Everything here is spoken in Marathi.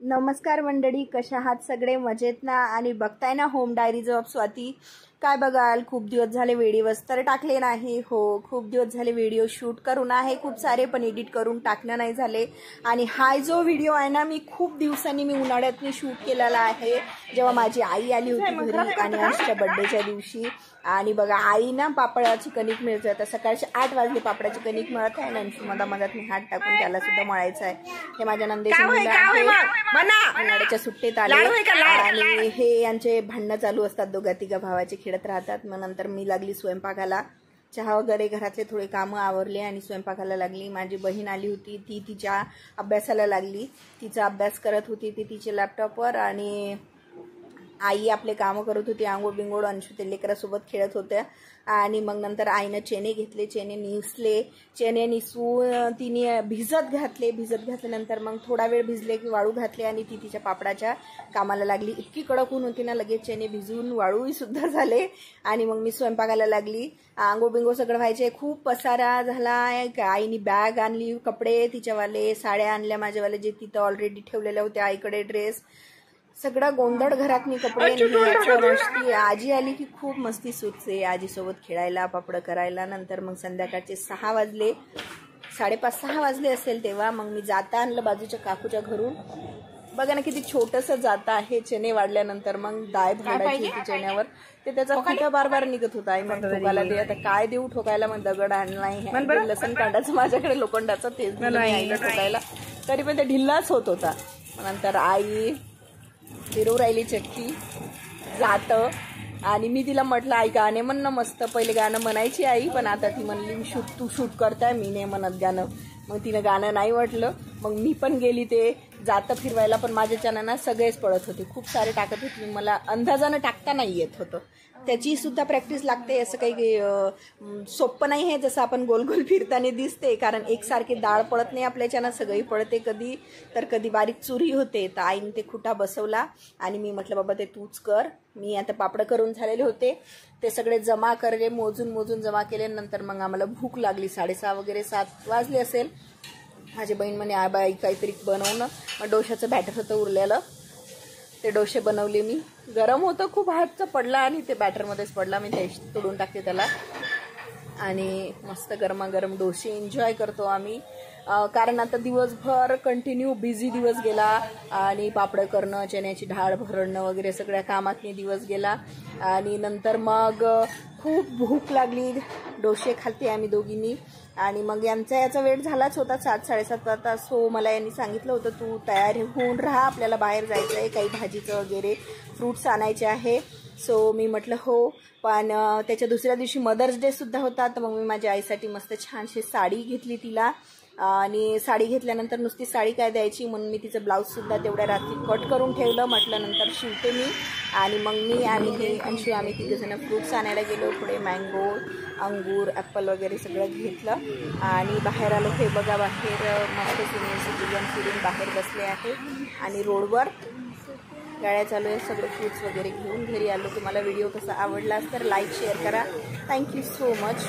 नमस्कार मंडळी, कशा आहात सगळे? मजेत ना? आणि बघताय ना होम डायरीज ऑफ स्वाती. काय बघाल, खूप दिवस झाले व्हिडिओज तर टाकले नाही. हो, खूप दिवस झाले व्हिडिओ शूट करून आहे खूप सारे, पण एडिट करून टाकणं नाही झाले. आणि हा जो व्हिडिओ आहे ना, मी खूप दिवसांनी उन्हाळ्यात शूट केलेला आहे, जेव्हा माझी आई आली होती घरी आणि आजच्या बर्थडेच्या दिवशी. आणि बघा, आई ना पापडाची कणिक मिळते. आता सकाळचे 8 वाजले, पापडाची कणिक मिळत आहे. नंतर मधात मी हात टाकून त्याला सुद्धा मळायचं आहे. हे माझ्या नंदेचे मुलं आहे, उन्हाळ्याच्या सुट्टीत आले आणि हे यांचे भांडणं चालू असतात. दोघा तिघा भावाचे खेळत राहतात. मग नंतर मी लागली स्वयंपाकाला. चहा वगैरे घरातले थोडे कामं आवरले आणि स्वयंपाकाला लागली. माझी बहीण आली होती, ती तिच्या अभ्यासाला लागली. तिचा अभ्यास करत होती ती तिच्या लॅपटॉपवर, आणि आई आपले कामं करत होती. आंघोळ बिंगोळ अंशू ते लेकरासोबत खेळत होत्या. आणि मग नंतर आईनं चणे घेतले, चणे निसले. चणे निसून तिने भिजत घातल्यानंतर मग थोडा वेळ भिजले की वाळू घातले आणि ती तिच्या पापडाच्या कामाला लागली. इतकी कडक ऊन होती ना, लगेच चणे भिजून वाळूही सुद्धा झाले. आणि मग मी स्वयंपाकाला लागली. आंघोळ बिंगोळ सगळं व्हायचे. खूप पसारा झाला. आईनी बॅग आणली, कपडे तिच्यावाले, साड्या आणल्या माझ्यावाले जे तिथं ऑलरेडी ठेवलेल्या होत्या, आईकडे ड्रेस, सगळा गोंधळ घरात. मी कपडे आजी आली की खूप मस्ती सुटते आजीसोबत खेळायला, पापड करायला. नंतर मग संध्याकाळचे 6 वाजले, 5:30-6 वाजले असेल तेव्हा मग मी जाता आणलं बाजूच्या काकूच्या घरून. बघा ना किती छोटंसं जाता आहे. चणे वाढल्यानंतर मग डाळ भाडायची होती चण्यावर, ते त्याचा खुटा बार निघत होता. आई मग ठोकायला दे, आता काय देऊ ठोकायला? मग दगड आणलाय, लसण कांडाचं माझ्याकडे लोखंडाचं, तेच आईला ठोकायला, तरी पण ते ढिल्लाच होत होता. नंतर आई फिरवू राहिली चक्की जात. आणि मी तिला म्हटलं, आई गाणे म्हण ना मस्त. पहिले गाणं म्हणायची आई, पण आता ती म्हणली तू शूट करताय, मी नाही म्हणत गाणं. मग तिनं गाणं नाही म्हटलं. मग मी पण गेली ते जातं फिरवायला, पण माझ्याच्यानं ना सगळेच पळत होते, खूप सारे टाकत होते. मला अंदाजानं टाकता नाही येत होतं. त्याची सुद्धा प्रॅक्टिस लागते. असं काही सोपं नाही आहे जसं आपण गोल गोल फिरताना दिसते, कारण एकसारखी डाळ पळत नाही आपल्याच्यानं, सगळी पळते. कधी तर कधी बारीक चुरी होते. तर आईने ते खुटा बसवला आणि मी म्हटलं, बाबा ते तूच कर. मी आता पापड करून झालेले होते, ते सगळे जमा करले, मोजून जमा केले. नंतर मग आम्हाला भूक लागली. 6:30 वगैरे 7 वाजले असेल. माझी बहीण म्हणे, बाई काहीतरी बनवणं. मग डोशाचं बॅटर होतं उरलेलं, ते डोसे बनवले मी. गरम होतं खूप, हातचं पडला आणि ते बॅटरमध्येच पडला. मी ते तोडून टाकते त्याला. आणि मस्त गरमागरम डोसे एन्जॉय करतो आम्ही. कारण आता दिवसभर कंटिन्यू बिझी दिवस गेला आणि पापड करणं, चण्याची डाळ भरणं वगैरे सगळ्या कामात दिवस गेला. आणि नंतर मग खूप भूक लागली. डोसे खाल्ले आम्ही दोघींनी. आणि मग याचा वेळ झालाच होता, 7-7:30 वाजता. सो मला यांनी सांगितलं होतं, तू तयार होऊन राहा, आपल्याला बाहेर जायचं आहे, काही भाजीचं वगैरे फ्रूट्स आणायचे आहे. सो मी म्हटलं हो. पण त्याच्या दुसऱ्या दिवशी मदर्स डे सुद्धा होता. तर मग मी माझ्या आईसाठी मस्त छानशी साडी घेतली तिला. आणि साडी घेतल्यानंतर नुसती साडी काय द्यायची, म्हणून मी तिचं ब्लाऊजसुद्धा तेवढ्या रात्री कट करून ठेवलं. म्हटलं नंतर शिवते मी. आणि मग मी आणि हे अंशू आम्ही तिघंजणं फ्रूट्स आणायला गेलो. थोडे मँगो, अंगूर, ॲपल वगैरे सगळं घेतलं आणि बाहेर आलो. हे बघा, बाहेर मस्त सिनियर सिटीजन फिरून बाहेर बसले आहे आणि रोडवर गाड्या चालू आहे. सगळे फ्रूट्स वगैरे घेऊन घरी आलो. तुम्हाला व्हिडिओ कसा आवडला तर लाईक शेअर करा. Thank you so much.